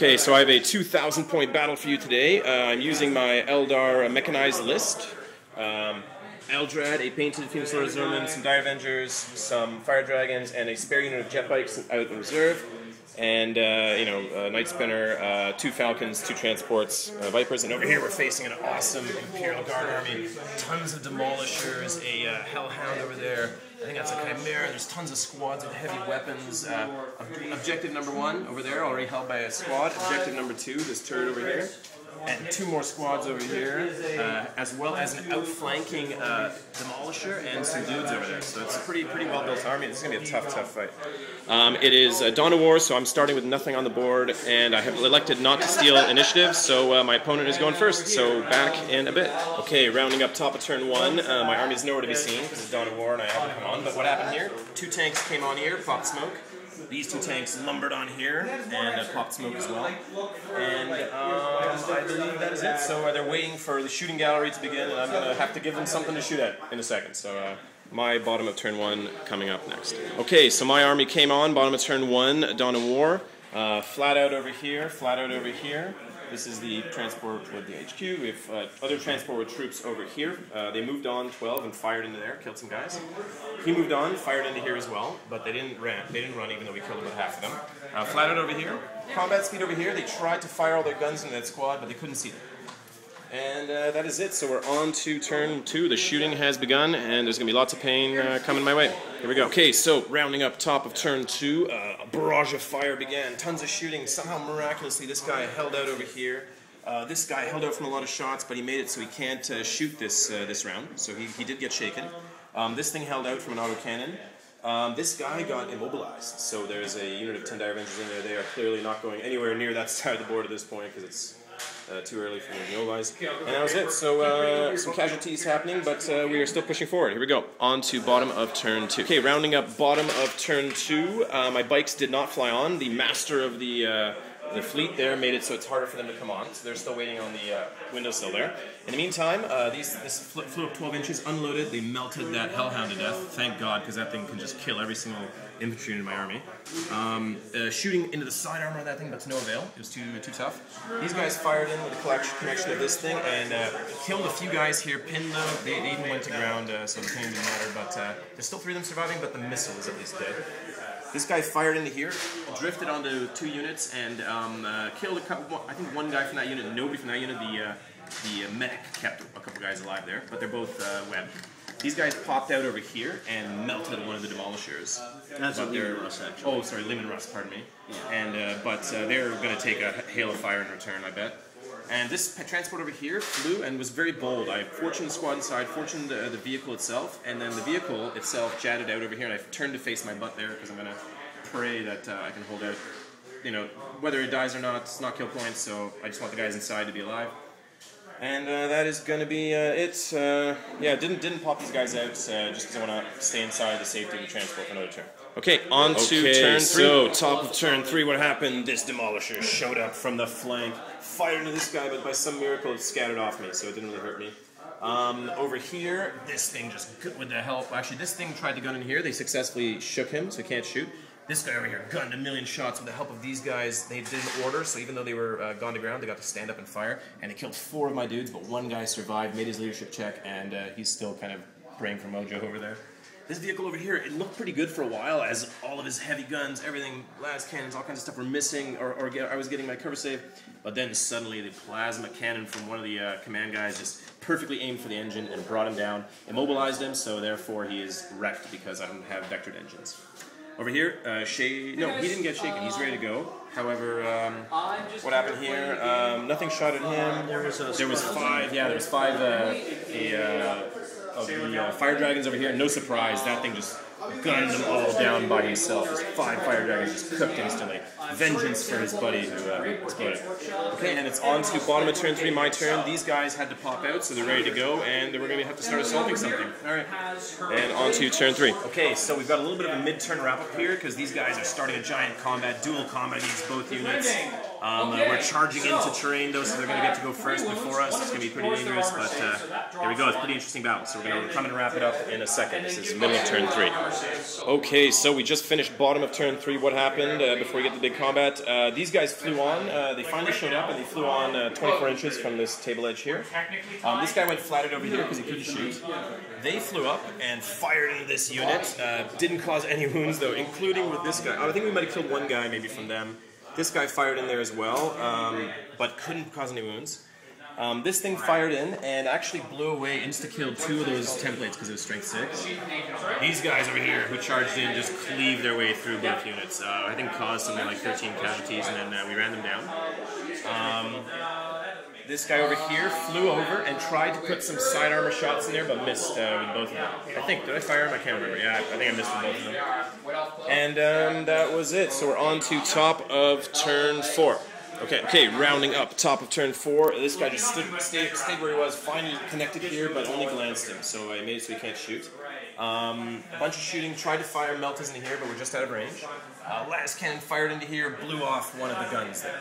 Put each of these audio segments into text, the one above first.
Okay, so I have a 2,000 point battle for you today. I'm using my Eldar mechanized list. Eldrad, a painted Phoenix Lord Asurmen, some Dire Avengers, some Fire Dragons, and a spare unit of Jetbikes out in reserve. And, Night Spinner, 2 Falcons, 2 transports, Vipers. And over here we're facing an awesome Imperial Guard army. Tons of Demolishers, a Hellhound over there. I think that's a Chimera. There's tons of squads with heavy weapons. Objective number 1 over there, already held by a squad. Objective number 2, this turret over here. And 2 more squads over here, as well as an outflanking Demolisher and some dudes over there. So it's a pretty well-built army. This is going to be a tough fight. It is Dawn of War, so I'm starting with nothing on the board, and I have elected not to steal initiative, so my opponent is going first, so back in a bit. Okay, rounding up top of turn 1, my army is nowhere to be seen because it's Dawn of War and I haven't come on, but what happened here? 2 tanks came on here, popped smoke. These 2 tanks lumbered on here and popped smoke as well. And I believe that is it. So they're waiting for the shooting gallery to begin, and I'm going to have to give them something to shoot at in a second. So my bottom of turn 1 coming up next. Okay, so my army came on, bottom of turn 1, Dawn of War. Flat out over here, flat out over here. This is the transport with the HQ. We have other transport with troops over here. They moved on 12 and fired into there, killed some guys. He moved on, fired into here as well, but they didn't run even though we killed about half of them. Flat out over here. Combat speed over here. They tried to fire all their guns into that squad, but they couldn't see them. And that is it. So we're on to turn 2. The shooting has begun, and there's going to be lots of pain coming my way. Here we go. Okay, so rounding up top of turn 2, a barrage of fire began. Tons of shooting. Somehow, miraculously, this guy held out over here. This guy held out from a lot of shots, but he made it so he can't shoot this round. So he did get shaken. This thing held out from an autocannon. This guy got immobilized. So there's a unit of 10 Dire Avengers in there. They are clearly not going anywhere near that side of the board at this point because it's too early for me to immobilize. And that was it. So some casualties happening, but we are still pushing forward. Here we go. On to bottom of turn 2. Okay, rounding up bottom of turn 2. My bikes did not fly on. The master of the fleet there made it so it's harder for them to come on. So they're still waiting on the windowsill there. In the meantime, this flew up 12 inches, unloaded. They melted that Hellhound to death. Thank God, because that thing can just kill every single infantry in my army. Shooting into the side armor of that thing, but to no avail. It was too tough. These guys fired in with the connection of this thing and killed a few guys here, pinned them. They even went to ground, so the pain didn't matter. But there's still 3 of them surviving, but the missile is at least dead. This guy fired into here, drifted onto 2 units, and killed a couple. I think 1 guy from that unit, nobody from that unit. The medic kept a couple guys alive there, but they're both webbed. These guys popped out over here and melted one of the Demolishers. That's a Lehman Russ, actually. Oh, sorry, Lehman Russ, pardon me. Yeah. And but they're going to take a hail of fire in return, I bet. And this transport over here flew and was very bold. I fortuned the squad inside, fortuned the vehicle itself, and then the vehicle itself jetted out over here, and I turned to face my butt there because I'm going to pray that I can hold out. You know, whether it dies or not, it's not kill points, so I just want the guys inside to be alive. And that is going to be it. Yeah, didn't pop these guys out just because I want to stay inside the safety of the transport for another turn. Okay, on to turn 3. So, top of turn 3, what happened? This Demolisher showed up from the flank, fired into this guy, but by some miracle it scattered off me, so it didn't really hurt me. Over here, this thing just, with the help, actually this thing tried to gun in here, they successfully shook him, so he can't shoot. This guy over here gunned a million shots with the help of these guys. They did an order, so even though they were gone to ground, they got to stand up and fire. And they killed 4 of my dudes, but 1 guy survived, made his leadership check, and he's still kind of praying for mojo over there. This vehicle over here, it looked pretty good for a while, as all of his heavy guns, everything, las cannons, all kinds of stuff were missing, or I was getting my cover save. But then suddenly the plasma cannon from one of the command guys just perfectly aimed for the engine and brought him down, immobilized him, so therefore he is wrecked because I don't have vectored engines. Over here, no, he didn't get shaken. He's ready to go. However, what happened here? Nothing shot at him. There was 5. Yeah, there was 5 of the fire dragons over here. No surprise, that thing just gunned them all down by himself. Just 5 fire dragons just cooked instantly. Vengeance for his buddy who exploded. Okay, and it's on to bottom of turn 3, my turn. These guys had to pop out, so they're ready to go, and we're going to have to start assaulting something. Alright, and on to turn 3. Okay, so we've got a little bit of a mid-turn wrap-up here, because these guys are starting a giant combat, dual combat against both units. We're charging into terrain though, so they're going to get to go first before us. It's going to be pretty dangerous, but here we go. It's a pretty interesting battle. So we're going to come and wrap it up in a second. This is middle of turn 3. Okay, so we just finished bottom of turn 3. What happened before we get to big combat? These guys flew on. They finally showed up, and they flew on 24 inches from this table edge here. This guy went flatted over here because he couldn't shoot. They flew up and fired into this unit. Didn't cause any wounds though, including with this guy. I think we might have killed one guy maybe from them. This guy fired in there as well, but couldn't cause any wounds. This thing fired in and actually blew away, insta-killed 2 of those templates because it was strength 6. These guys over here who charged in just cleaved their way through both units. I think caused something like 13 casualties, and then we ran them down. This guy over here flew over and tried to put some side armor shots in there, but missed with both of them. I think, did I fire him? I can't remember. Yeah, I think I missed with both of them. And that was it. So we're on to top of turn 4. Okay, rounding up top of turn 4. This guy just stayed where he was, finally connected here, but only glanced him. So I made it so he can't shoot. A bunch of shooting, tried to fire meltas into here, but we're just out of range. Last cannon fired into here, blew off one of the guns there.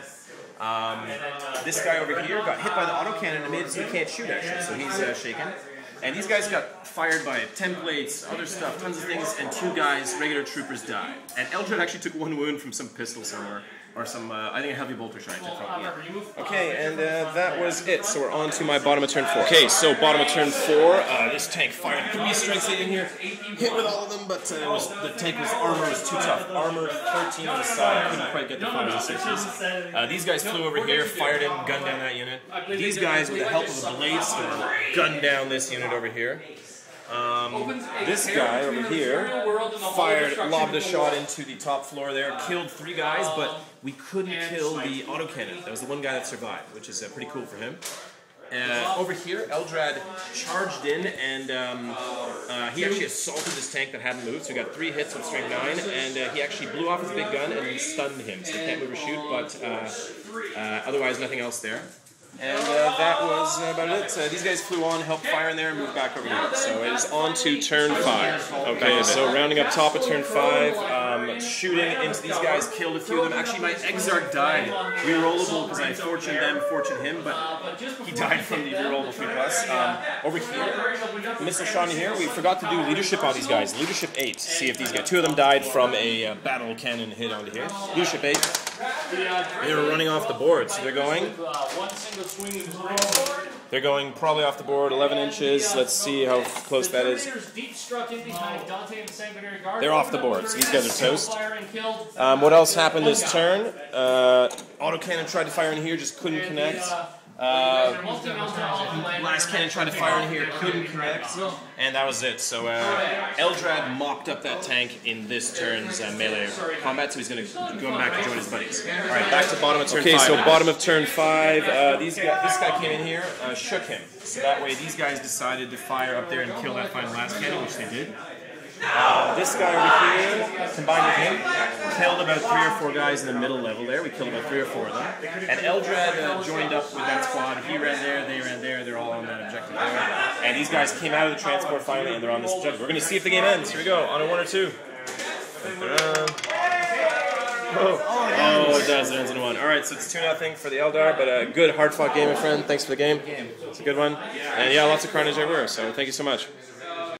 This guy over here got hit by the autocannon and made it so he can't shoot actually, so he's shaken. And these guys got fired by templates, other stuff, tons of things, and 2 guys, regular troopers, died. And Eldrad actually took 1 wound from some pistol somewhere, or some, I think a heavy bolter shot took from here. Okay, and that was it, so we're on to my bottom of turn 4. Okay, so bottom of turn 4, this tank fired 3 strikes in here, hit with all of them, but the tank's armor was too tough. Armor 13 on the side, couldn't quite get the 5s and 6s. These guys flew over here, fired in, gunned down that unit. These guys, with the help of a Bladestorm, gunned down this unit over here. This guy over here lobbed a shot into the top floor there, killed 3 guys, but we couldn't kill the autocannon. That was the one guy that survived, which is pretty cool for him. Over here, Eldrad charged in, and he actually assaulted this tank that hadn't moved, so he got 3 hits with strength 9, and he actually blew off his big gun and stunned him, so he can't move or shoot, but otherwise nothing else there. And that was about it. These guys flew on, helped fire in there, and moved back over here. So it is on to turn 5. Okay, so rounding up top of turn 5, shooting into these guys, killed a few of them. Actually, my Exarch died. Rerollable because I fortuned them, fortuned him, but he died from the rerollable 3+. Over here, missile shot in here. We forgot to do leadership on these guys. Leadership 8. See if these guys. 2 of them died from a battle cannon hit onto here. Leadership 8. They were running off the board, so they're going. They're going probably off the board 11 inches. Let's see how close that is. They're off the board, so these guys are toast. What else happened this turn? Autocannon tried to fire in here, just couldn't connect. Last cannon tried to fire in here, couldn't connect, and that was it. So Eldrad mopped up that tank in this turn's melee combat, so he's going to go back to join his buddies. Alright, back to bottom of turn 5. Okay, so bottom of turn 5, this guy came in here, shook him. So that way these guys decided to fire up there and kill that final last cannon, which they did. This guy over here, combined with him, killed about 3 or 4 guys in the middle level there. We killed about 3 or 4 of them. And Eldrad joined up with that squad. He ran there, they ran there, they're all on that objective there. And these guys came out of the transport finally, and they're on this objective. We're going to see if the game ends. Here we go, on a 1 or 2. Oh, it does. It ends in a 1. Alright, so it's 2-0 for the Eldar, but a good hard-fought game, my friend. Thanks for the game. It's a good one. And yeah, lots of carnage everywhere, so thank you so much.